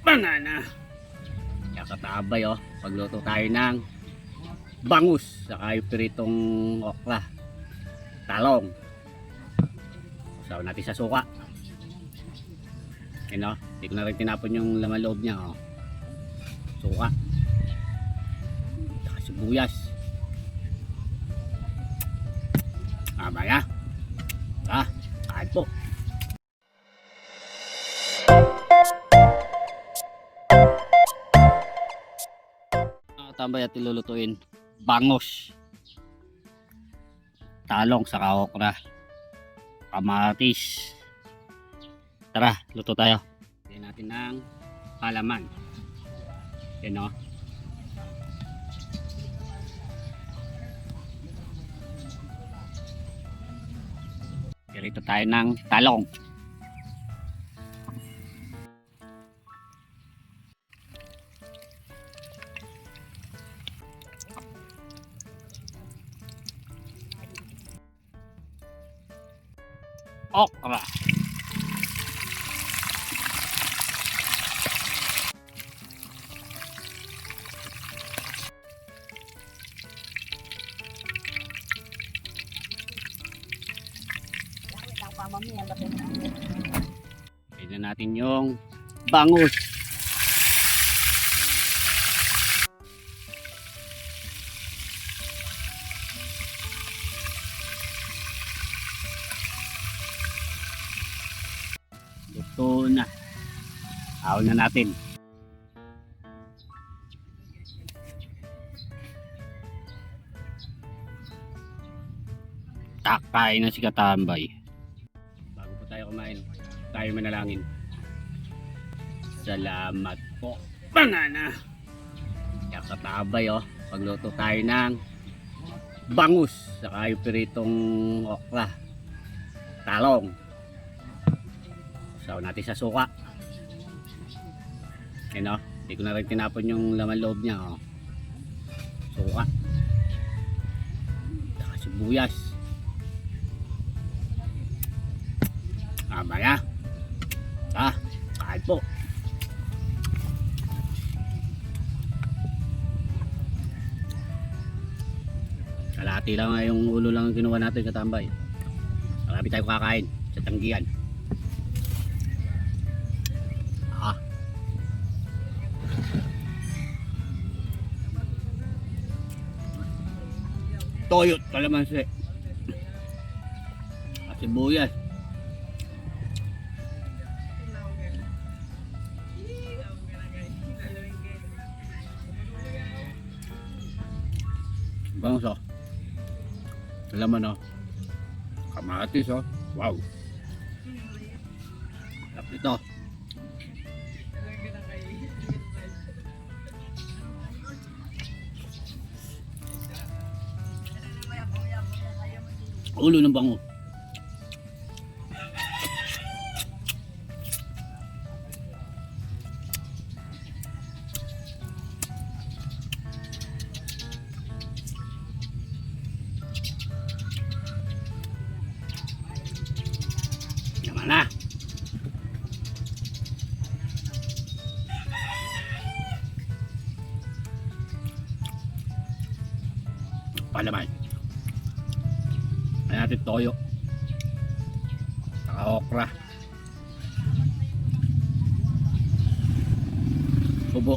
banana. Kakatabay oh. Pagluto tayo ng bangus saka yung piritong okra, talong. Saw natin sa suka. Yan oh. Hindi ko na rin tinapon yung laman loob niya oh. Suka. Saka sibuyas. Mamaya. Kain po. Tambay at ilulutuin bangus, talong saka okra, kamatis. Tara, luto tayo. Lagyan natin ng halaman. Yan o. Dito tayo ng talong. Okra. Tignan natin yung bangus. Luto na. Ahon na natin. Kain na si Katambay. Bago pa tayo kumain, tayo manalangin. Salamat po, banana. Katabay oh. Pagluto tayo ng bangus saka yung piritong okra, talong. Saw natin sa suka. Yan o. Hindi ko na rin tinapon yung laman loob niya o. Suka. Saka sibuyas. Mamaya. Kain po. Kalahati lang yung ulo lang ang kinuha natin Katambay. Marami tayo kakain sa tanggihan. Toyo, kalamansi at sibuyas. Bangus oh. Laman oh. Kamatis oh. Wow. Sarap ito. Ulo ng bango. Naman na. Palaman. Ayan natin toyo saka okra, subo,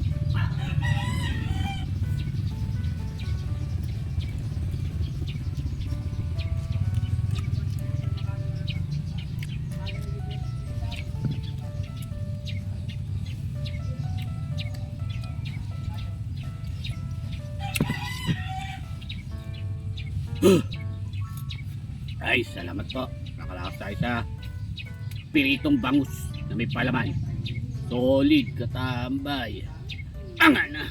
ay salamat po. Nakalakas tayo sa piritong bangus na may palaman. Solid Katambay. Angan na.